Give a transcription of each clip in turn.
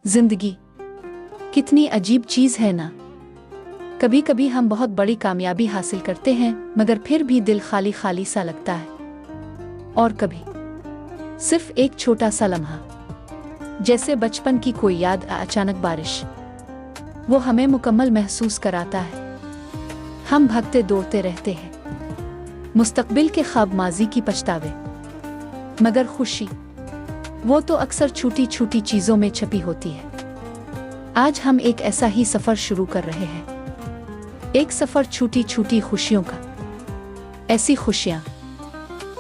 जिंदगी कितनी अजीब चीज़ है ना। कभी कभी हम बहुत बड़ी कामयाबी हासिल करते हैं मगर फिर भी दिल खाली खाली सा लगता है। और कभी सिर्फ एक छोटा सा लम्हा, जैसे बचपन की कोई याद, अचानक बारिश, वो हमें मुकम्मल महसूस कराता है। हम भागते दौड़ते रहते हैं, मुस्तकबिल के ख्वाब, माजी की पछतावे, मगर खुशी वो तो अक्सर छोटी छोटी चीज़ों में छपी होती है। आज हम एक ऐसा ही सफ़र शुरू कर रहे हैं, एक सफ़र छोटी छोटी खुशियों का। ऐसी खुशियाँ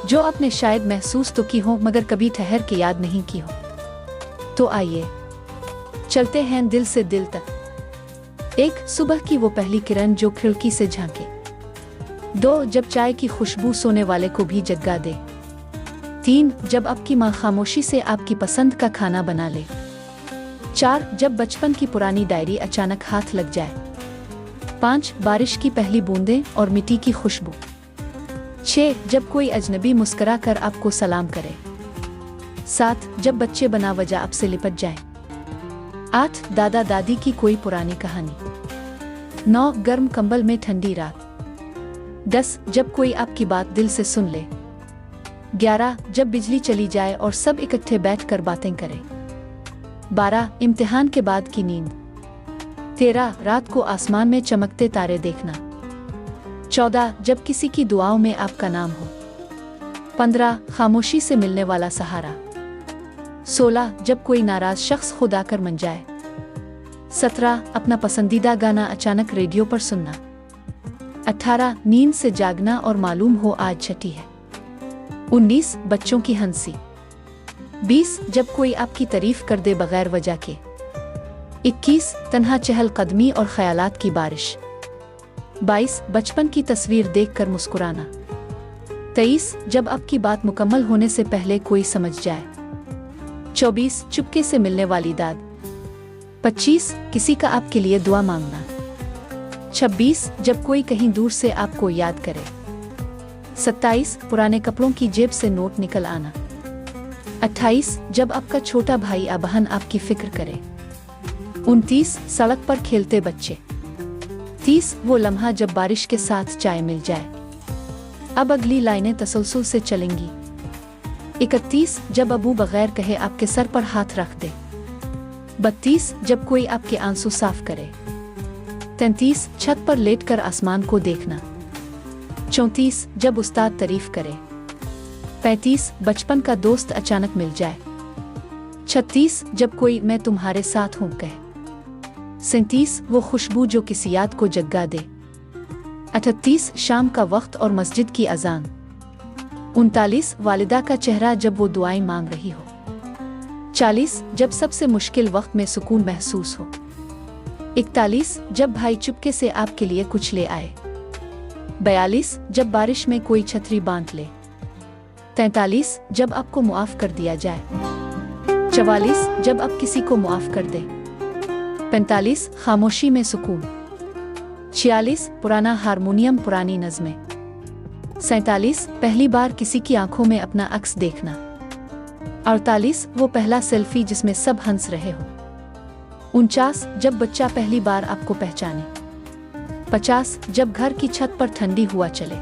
जो आपने शायद महसूस तो की हो मगर कभी ठहर के याद नहीं की हो। तो आइए चलते हैं दिल से दिल तक। एक, सुबह की वो पहली किरण जो खिड़की से झांके। दो, जब चाय की खुशबू सोने वाले को भी जगा दे। तीन, जब आपकी माँ खामोशी से आपकी पसंद का खाना बना ले। चार, जब बचपन की पुरानी डायरी अचानक हाथ लग जाए। पाँच, बारिश की पहली बूंदें और मिट्टी की खुशबू। छः, जब कोई अजनबी मुस्कुरा कर आपको सलाम करे। सात, जब बच्चे बना वजह आपसे लिपट जाए। आठ, दादा दादी की कोई पुरानी कहानी। नौ, गर्म कंबल में ठंडी रात। 10, जब कोई आपकी बात दिल से सुन ले। 11, जब बिजली चली जाए और सब इकट्ठे बैठकर बातें करें। 12, इम्तिहान के बाद की नींद। 13, रात को आसमान में चमकते तारे देखना। 14, जब किसी की दुआओं में आपका नाम हो। 15, खामोशी से मिलने वाला सहारा। 16, जब कोई नाराज शख्स खुद आकर मन जाए। 17, अपना पसंदीदा गाना अचानक रेडियो पर सुनना। 18, नींद से जागना और मालूम हो आज छठी है। 19, बच्चों की हंसी। 20, जब कोई आपकी तारीफ कर दे बगैर वजह के। 21, तन्हा चहल कदमी और ख्यालात की बारिश। 22, बचपन की तस्वीर देखकर मुस्कुराना। 23, जब आपकी बात मुकम्मल होने से पहले कोई समझ जाए। 24, चुपके से मिलने वाली दाद। 25, किसी का आपके लिए दुआ मांगना। 26, जब कोई कहीं दूर से आपको याद करे। 27, पुराने कपड़ों की जेब से नोट निकल आना। 28, जब आपका छोटा भाई या बहन आपकी फिक्र करे। 29, सड़क पर खेलते बच्चे। 30, वो लम्हा जब बारिश के साथ चाय मिल जाए। अब अगली लाइनें तसलसल से चलेंगी। 31, जब अबू बगैर कहे आपके सर पर हाथ रख दे। 32, जब कोई आपके आंसू साफ करे। 33, छत पर लेटकर आसमान को देखना। 34, जब उस्ताद तारीफ करे। 35, बचपन का दोस्त अचानक मिल जाए। 36, जब कोई मैं तुम्हारे साथ हूँ कहे। 37, वो खुशबू जो किसी याद को जगा दे। 38, शाम का वक्त और मस्जिद की अजान। 39, वालिदा का चेहरा जब वो दुआएं मांग रही हो। 40, जब सबसे मुश्किल वक्त में सुकून महसूस हो। 41, जब भाई चुपके से आपके लिए कुछ ले आए। 42, जब बारिश में कोई छतरी बांध ले। 43, जब आपको मुआफ कर दिया जाए। 44, जब आप किसी को मुआफ कर दे। 45, खामोशी में सुकून। 46, पुराना हारमोनियम, पुरानी नज़में। 47, पहली बार किसी की आंखों में अपना अक्स देखना। 48, वो पहला सेल्फी जिसमें सब हंस रहे हो। 49, जब बच्चा पहली बार आपको पहचाने। 50, जब घर की छत पर ठंडी हुआ चले।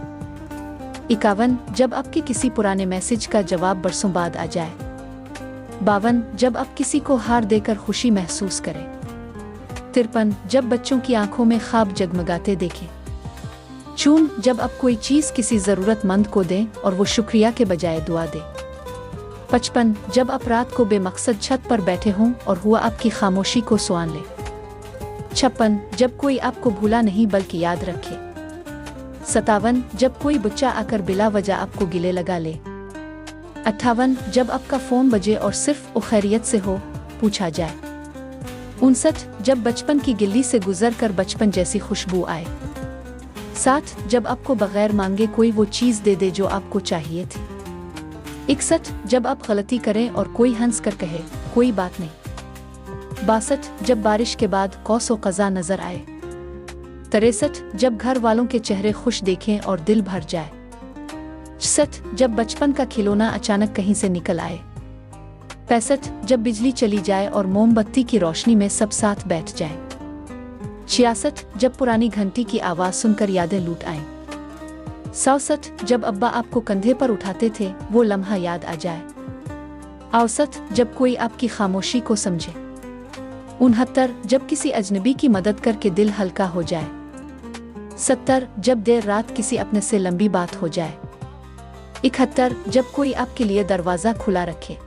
51, जब आपके किसी पुराने मैसेज का जवाब बरसों बाद आ जाए। 52, जब आप किसी को हार देकर खुशी महसूस करें। 53, जब बच्चों की आंखों में ख्वाब जगमगाते देखें। 54, जब आप कोई चीज़ किसी ज़रूरतमंद को दें और वो शुक्रिया के बजाय दुआ दे। 55, जब आप रात को बेमकसद छत पर बैठे हों और हुआ आपकी खामोशी को सुन ले। 56, जब कोई आपको भूला नहीं बल्कि याद रखे। 57, जब कोई बच्चा आकर बिला वजह आपको गिले लगा ले। 58, जब आपका फ़ोन बजे और सिर्फ खैरियत से हो पूछा जाए। 59, जब बचपन की गिल्ली से गुजर कर बचपन जैसी खुशबू आए। 60, जब आपको बगैर मांगे कोई वो चीज़ दे दे जो आपको चाहिए थी। 61, जब आप गलती करें और कोई हंस कर कहे कोई बात नहीं। 62, जब बारिश के बाद कौसो क़ज़ा नजर आए। 63, जब घर वालों के चेहरे खुश देखें और दिल भर जाए। 64, जब बचपन का खिलौना अचानक कहीं से निकल आए। 65 जब बिजली चली जाए और मोमबत्ती की रोशनी में सब साथ बैठ जाएं। 66 जब पुरानी घंटी की आवाज़ सुनकर यादें लूट आएं। 67 जब अब्बा आपको कंधे पर उठाते थे वो लम्हा याद आ जाए। 68 जब कोई आपकी खामोशी को समझे। 69 जब किसी अजनबी की मदद करके दिल हल्का हो जाए। 70 जब देर रात किसी अपने से लंबी बात हो जाए। 71 जब कोई आपके लिए दरवाज़ा खुला रखे।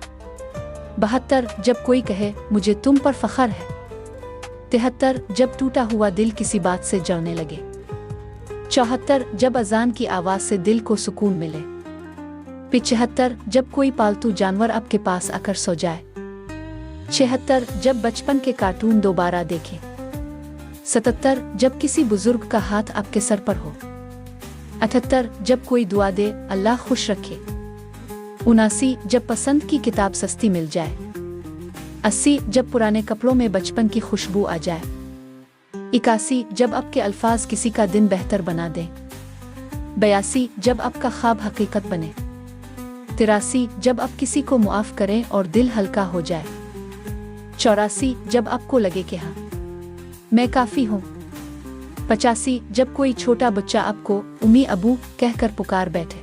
72 जब कोई कहे मुझे तुम पर फख्र है। 73 जब टूटा हुआ दिल किसी बात से जलने लगे। 74 जब अजान की आवाज़ से दिल को सुकून मिले। 75 जब कोई पालतू जानवर आपके पास आकर सो जाए। 76 जब बचपन के कार्टून दोबारा देखें। 77 जब किसी बुजुर्ग का हाथ आपके सर पर हो। 78 जब कोई दुआ दे अल्लाह खुश रखे। 79 जब पसंद की किताब सस्ती मिल जाए। 80 जब पुराने कपड़ों में बचपन की खुशबू आ जाए। 81 जब आपके अल्फाज किसी का दिन बेहतर बना दें। 82 जब आपका ख्वाब हकीकत बने। 83 जब आप किसी को मुआफ करें और दिल हल्का हो जाए। 84 जब आपको लगे कि हाँ मैं काफ़ी हूँ। 85 जब कोई छोटा बच्चा आपको उम्मी अबू कहकर पुकार बैठे।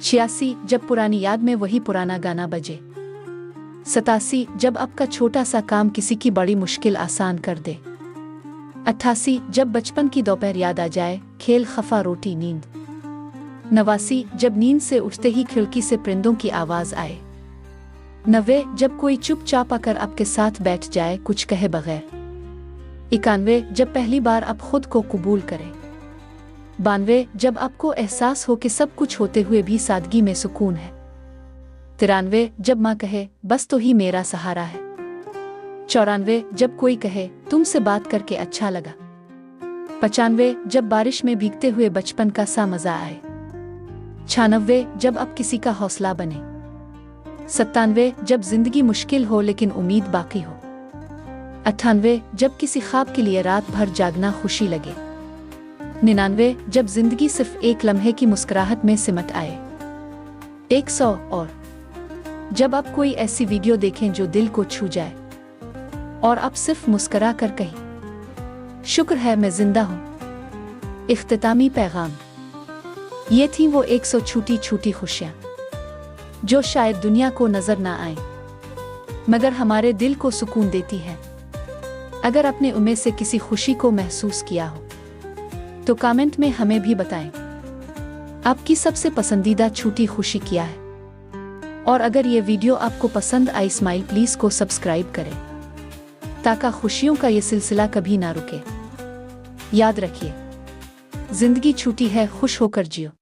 86 जब पुरानी याद में वही पुराना गाना बजे। 87 जब आपका छोटा सा काम किसी की बड़ी मुश्किल आसान कर दे। 88 जब बचपन की दोपहर याद आ जाए, खेल खफा रोटी नींद। 89 जब नींद से उठते ही खिड़की से परिंदों की आवाज़ आए। 90 जब कोई चुपचाप आकर आपके साथ बैठ जाए कुछ कहे बगैर। 91 जब पहली बार आप खुद को कबूल करें। 92 जब आपको एहसास हो कि सब कुछ होते हुए भी सादगी में सुकून है। 93 जब माँ कहे बस तो ही मेरा सहारा है। 94 जब कोई कहे तुमसे बात करके अच्छा लगा। 95 जब बारिश में भीगते हुए बचपन का सा मजा आए। 96 जब आप किसी का हौसला बने। 97 जब जिंदगी मुश्किल हो लेकिन उम्मीद बाकी हो। 98 जब किसी ख्वाब के लिए रात भर जागना खुशी लगे। 99 जब जिंदगी सिर्फ एक लम्हे की मुस्कुराहट में सिमट आए। 100 और जब आप कोई ऐसी वीडियो देखें जो दिल को छू जाए और आप सिर्फ मुस्कुरा कर कहें शुक्र है मैं जिंदा हूँ। इख्तितामी पैगाम। ये थी वो 100 छोटी छोटी खुशियाँ जो शायद दुनिया को नजर ना आए मगर हमारे दिल को सुकून देती है। अगर आपने उनमें से किसी खुशी को महसूस किया हो तो कमेंट में हमें भी बताएं आपकी सबसे पसंदीदा छोटी खुशी क्या है। और अगर ये वीडियो आपको पसंद आई स्माइल प्लीज को सब्सक्राइब करें ताकि खुशियों का ये सिलसिला कभी ना रुके। याद रखिए जिंदगी छोटी है, खुश होकर जियो।